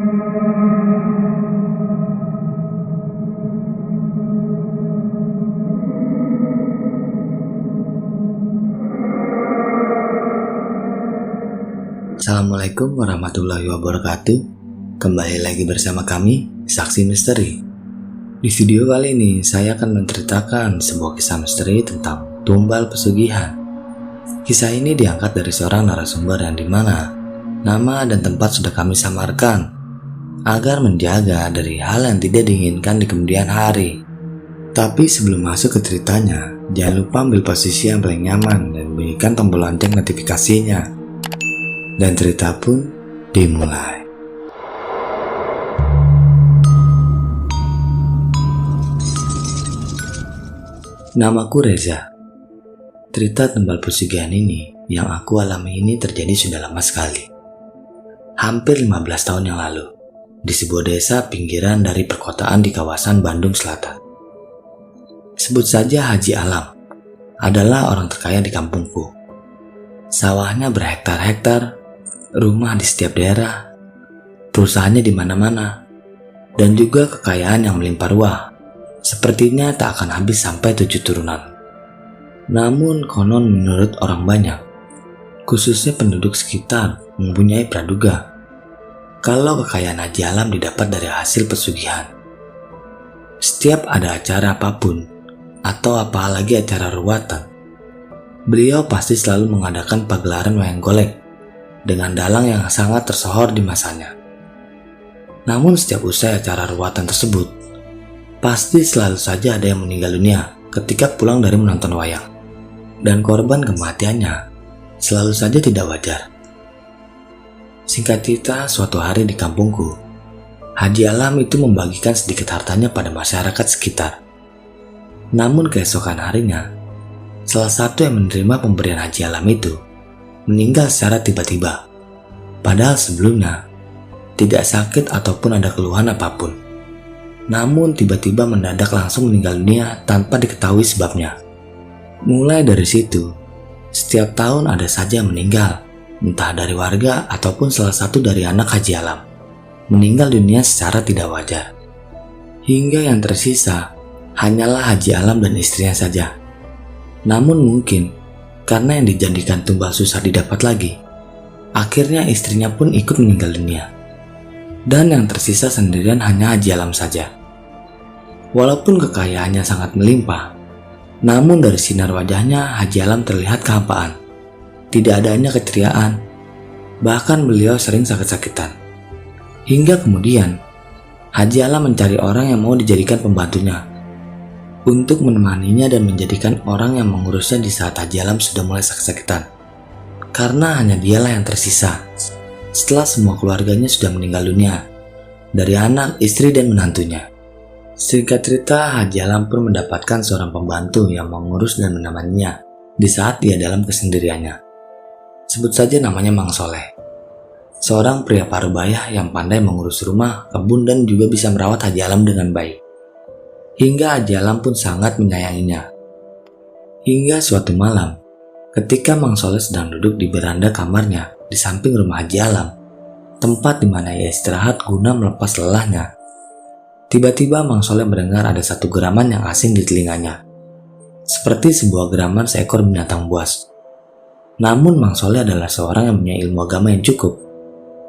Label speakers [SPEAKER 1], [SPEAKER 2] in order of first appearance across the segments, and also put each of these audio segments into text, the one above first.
[SPEAKER 1] Assalamualaikum warahmatullahi wabarakatuh. Kembali lagi bersama kami, Saksi Misteri. Di video kali ini saya akan menceritakan sebuah kisah misteri tentang tumbal pesugihan. Kisah ini diangkat dari seorang narasumber yang dimana nama dan tempat sudah kami samarkan agar menjaga dari hal yang tidak diinginkan di kemudian hari. Tapi sebelum masuk ke ceritanya, jangan lupa ambil posisi yang paling nyaman dan bunyikan tombol lonceng notifikasinya. Dan cerita pun dimulai. Namaku Reza. Cerita tumbal pesugihan ini yang aku alami ini terjadi sudah lama sekali. Hampir 15 tahun yang lalu, di sebuah desa pinggiran dari perkotaan di kawasan Bandung Selatan. Sebut saja Haji Alam, adalah orang terkaya di kampungku. Sawahnya berhektar-hektar, rumah di setiap daerah, perusahaannya di mana-mana, dan juga kekayaan yang melimpah ruah. Sepertinya tak akan habis sampai 7 turunan. Namun konon menurut orang banyak, khususnya penduduk sekitar, mempunyai praduga kalau kekayaan Haji Alam didapat dari hasil pesugihan. Setiap ada acara apapun, atau apalagi acara ruatan, beliau pasti selalu mengadakan pagelaran wayang golek dengan dalang yang sangat tersohor di masanya. Namun setiap usai acara ruatan tersebut, pasti selalu saja ada yang meninggal dunia ketika pulang dari menonton wayang. Dan korban kematiannya selalu saja tidak wajar. Singkat cerita, suatu hari di kampungku, Haji Alam itu membagikan sedikit hartanya pada masyarakat sekitar. Namun keesokan harinya, salah satu yang menerima pemberian Haji Alam itu meninggal secara tiba-tiba, padahal sebelumnya tidak sakit ataupun ada keluhan apapun. Namun tiba-tiba mendadak langsung meninggal dunia tanpa diketahui sebabnya. Mulai dari situ, setiap tahun ada saja yang meninggal, entah dari warga ataupun salah satu dari anak Haji Alam, meninggal dunia secara tidak wajar. Hingga yang tersisa hanyalah Haji Alam dan istrinya saja. Namun mungkin karena yang dijadikan tumbal susah didapat lagi, akhirnya istrinya pun ikut meninggal dunia. Dan yang tersisa sendirian hanya Haji Alam saja. Walaupun kekayaannya sangat melimpah, namun dari sinar wajahnya Haji Alam terlihat kehampaan. Tidak adanya keceriaan. Bahkan beliau sering sakit-sakitan. Hingga kemudian Haji Alam mencari orang yang mau dijadikan pembantunya untuk menemaninya dan menjadikan orang yang mengurusnya di saat Haji Alam sudah mulai sakit-sakitan. Karena hanya dialah yang tersisa setelah semua keluarganya sudah meninggal dunia, dari anak, istri, dan menantunya. Singkat cerita, Haji Alam pun mendapatkan seorang pembantu yang mengurus dan menemaninya di saat dia dalam kesendiriannya. Sebut saja namanya Mang Soleh. Seorang pria parubaya yang pandai mengurus rumah, kebun, dan juga bisa merawat Haji Alam dengan baik. Hingga Haji Alam pun sangat menyayanginya. Hingga suatu malam, ketika Mang Soleh sedang duduk di beranda kamarnya di samping rumah Haji Alam, tempat di mana ia istirahat guna melepas lelahnya, tiba-tiba Mang Soleh mendengar ada satu geraman yang asing di telinganya, seperti sebuah geraman seekor binatang buas. Namun Mang Soleh adalah seorang yang punya ilmu agama yang cukup,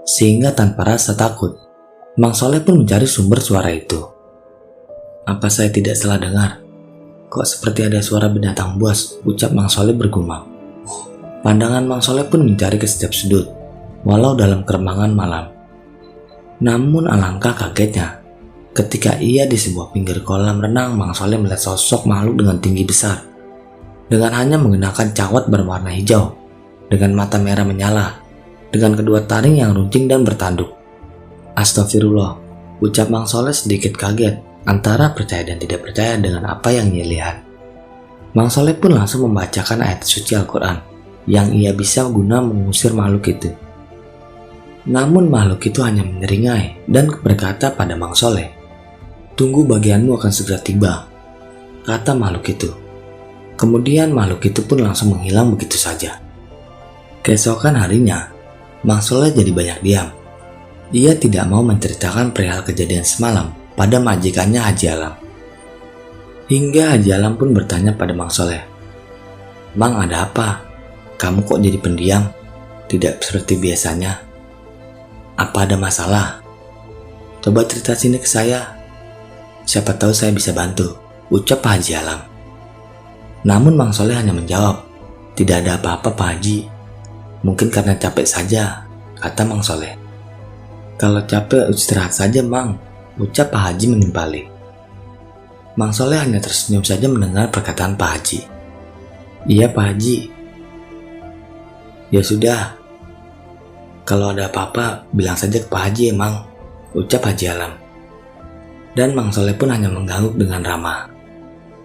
[SPEAKER 1] sehingga tanpa rasa takut, Mang Soleh pun mencari sumber suara itu. Apa saya tidak salah dengar? Kok seperti ada suara binatang buas, ucap Mang Soleh bergumam. Pandangan Mang Soleh pun mencari ke setiap sudut, walau dalam keremangan malam. Namun alangkah kagetnya, ketika ia di sebuah pinggir kolam renang, Mang Soleh melihat sosok makhluk dengan tinggi besar, dengan hanya mengenakan cawat berwarna hijau, dengan mata merah menyala, dengan kedua taring yang runcing dan bertanduk. Astagfirullah, ucap Mang Soleh sedikit kaget, antara percaya dan tidak percaya dengan apa yang ia lihat. Mang Soleh pun langsung membacakan ayat suci Al-Quran yang ia bisa guna mengusir makhluk itu. Namun makhluk itu hanya menyeringai dan berkata pada Mang Soleh, "Tunggu, bagianmu akan segera tiba," kata makhluk itu. Kemudian makhluk itu pun langsung menghilang begitu saja. Keesokan harinya, Mang Soleh jadi banyak diam. Ia tidak mau menceritakan perihal kejadian semalam pada majikannya Haji Alam. Hingga Haji Alam pun bertanya pada Mang Soleh, "Mang, ada apa? Kamu kok jadi pendiam? Tidak seperti biasanya. Apa ada masalah? Coba cerita sini ke saya. Siapa tahu saya bisa bantu," ucap Pak Haji Alam. Namun Mang Soleh hanya menjawab, "Tidak ada apa-apa Pak Haji. Mungkin karena capek saja," kata Mang Soleh. "Kalau capek istirahat saja Mang," ucap Pak Haji menimpali. Mang Soleh hanya tersenyum saja mendengar perkataan Pak Haji. "Iya Pak Haji." "Ya sudah, kalau ada apa-apa bilang saja ke Pak Haji ya Mang," ucap Haji Alam. Dan Mang Soleh pun hanya mengangguk dengan ramah.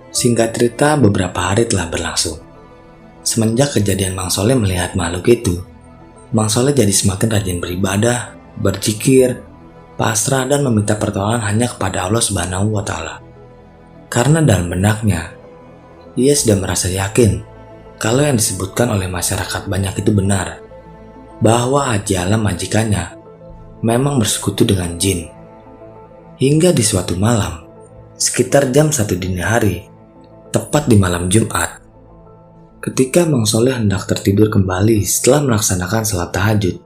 [SPEAKER 1] Singkat cerita, beberapa hari telah berlangsung. Semenjak kejadian Mang Soleh melihat makhluk itu, Mang Soleh jadi semakin rajin beribadah, berzikir, pasrah dan meminta pertolongan hanya kepada Allah Subhanahu wa Ta'ala. Karena dalam benaknya, ia sudah merasa yakin kalau yang disebutkan oleh masyarakat banyak itu benar, bahwa Haji Alam majikannya memang bersekutu dengan jin. Hingga di suatu malam, sekitar jam 1 dini hari, tepat di malam Jumat, ketika Mang Soleh hendak tertidur kembali setelah melaksanakan salat tahajud,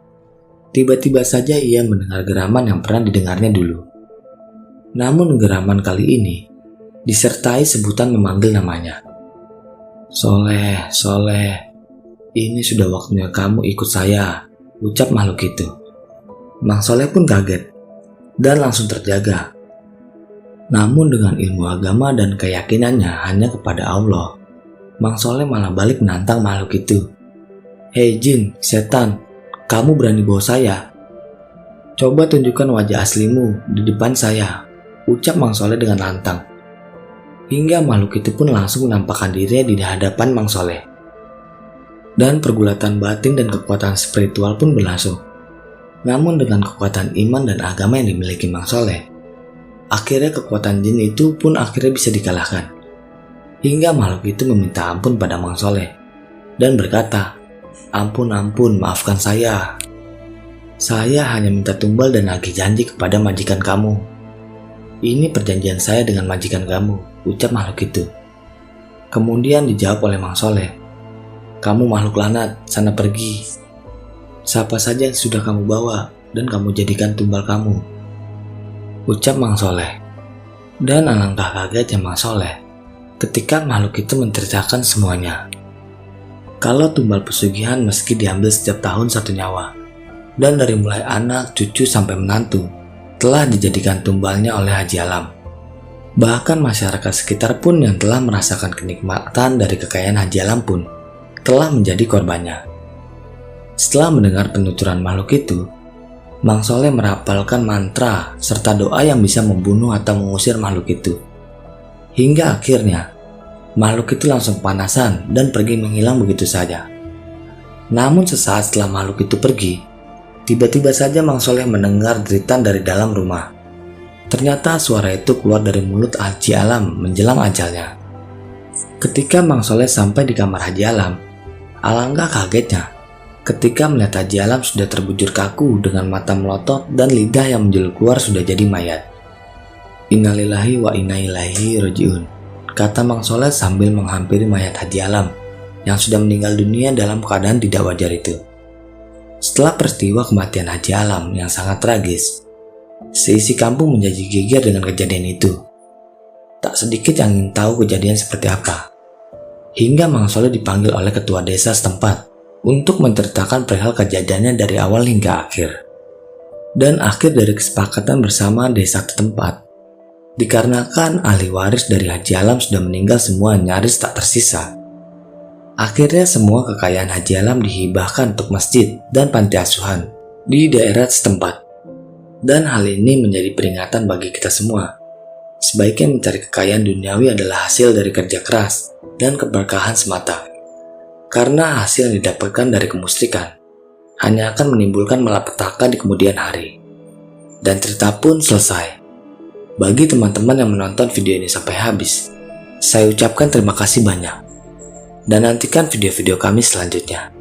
[SPEAKER 1] tiba-tiba saja ia mendengar geraman yang pernah didengarnya dulu. Namun geraman kali ini disertai sebutan memanggil namanya. "Soleh, Soleh, ini sudah waktunya kamu ikut saya," ucap makhluk itu. Mang Soleh pun kaget dan langsung terjaga. Namun dengan ilmu agama dan keyakinannya hanya kepada Allah, Mang Soleh malah balik menantang makhluk itu. "Hei jin, setan, kamu berani bawa saya? Coba tunjukkan wajah aslimu di depan saya," ucap Mang Soleh dengan lantang. Hingga makhluk itu pun langsung menampakkan dirinya di hadapan Mang Soleh. Dan pergulatan batin dan kekuatan spiritual pun berlangsung. Namun dengan kekuatan iman dan agama yang dimiliki Mang Soleh, akhirnya kekuatan jin itu pun akhirnya bisa dikalahkan. Hingga makhluk itu meminta ampun pada Mang Soleh dan berkata, "Ampun, maafkan saya. Saya hanya minta tumbal dan nagih janji kepada majikan kamu. Ini perjanjian saya dengan majikan kamu," ucap makhluk itu. Kemudian dijawab oleh Mang Soleh, "Kamu makhluk laknat, sana pergi. Siapa saja yang sudah kamu bawa dan kamu jadikan tumbal kamu," ucap Mang Soleh. Dan alangkah kagetnya Mang Soleh ketika makhluk itu menceritakan semuanya. Kalau tumbal pesugihan meski diambil setiap tahun 1 nyawa, dan dari mulai anak, cucu sampai menantu telah dijadikan tumbalnya oleh Haji Alam. Bahkan masyarakat sekitar pun yang telah merasakan kenikmatan dari kekayaan Haji Alam pun telah menjadi korbannya. Setelah mendengar penuturan makhluk itu, Mang Soleh merapalkan mantra serta doa yang bisa membunuh atau mengusir makhluk itu. Hingga akhirnya, makhluk itu langsung panasan dan pergi menghilang begitu saja. Namun sesaat setelah makhluk itu pergi, tiba-tiba saja Mang Soleh mendengar deritan dari dalam rumah. Ternyata suara itu keluar dari mulut Haji Alam menjelang ajalnya. Ketika Mang Soleh sampai di kamar Haji Alam, alangkah kagetnya ketika melihat Haji Alam sudah terbujur kaku dengan mata melotot dan lidah yang menjulur keluar sudah jadi mayat. "Innalillahi wa inna ilaihi rajiun," kata Mang Soleh sambil menghampiri mayat Haji Alam yang sudah meninggal dunia dalam keadaan tidak wajar itu. Setelah peristiwa kematian Haji Alam yang sangat tragis, seisi kampung menjadi geger dengan kejadian itu. Tak sedikit yang ingin tahu kejadian seperti apa. Hingga Mang Soleh dipanggil oleh ketua desa setempat untuk menceritakan perihal kejadiannya dari awal hingga akhir. Dan akhir dari kesepakatan bersama desa setempat, dikarenakan ahli waris dari Haji Alam sudah meninggal semua nyaris tak tersisa. Akhirnya semua kekayaan Haji Alam dihibahkan untuk masjid dan panti asuhan di daerah setempat. Dan hal ini menjadi peringatan bagi kita semua. Sebaiknya mencari kekayaan duniawi adalah hasil dari kerja keras dan keberkahan semata. Karena hasil yang didapatkan dari kemusyrikan hanya akan menimbulkan malapetaka di kemudian hari. Dan cerita pun selesai. Bagi teman-teman yang menonton video ini sampai habis, saya ucapkan terima kasih banyak. Dan nantikan video-video kami selanjutnya.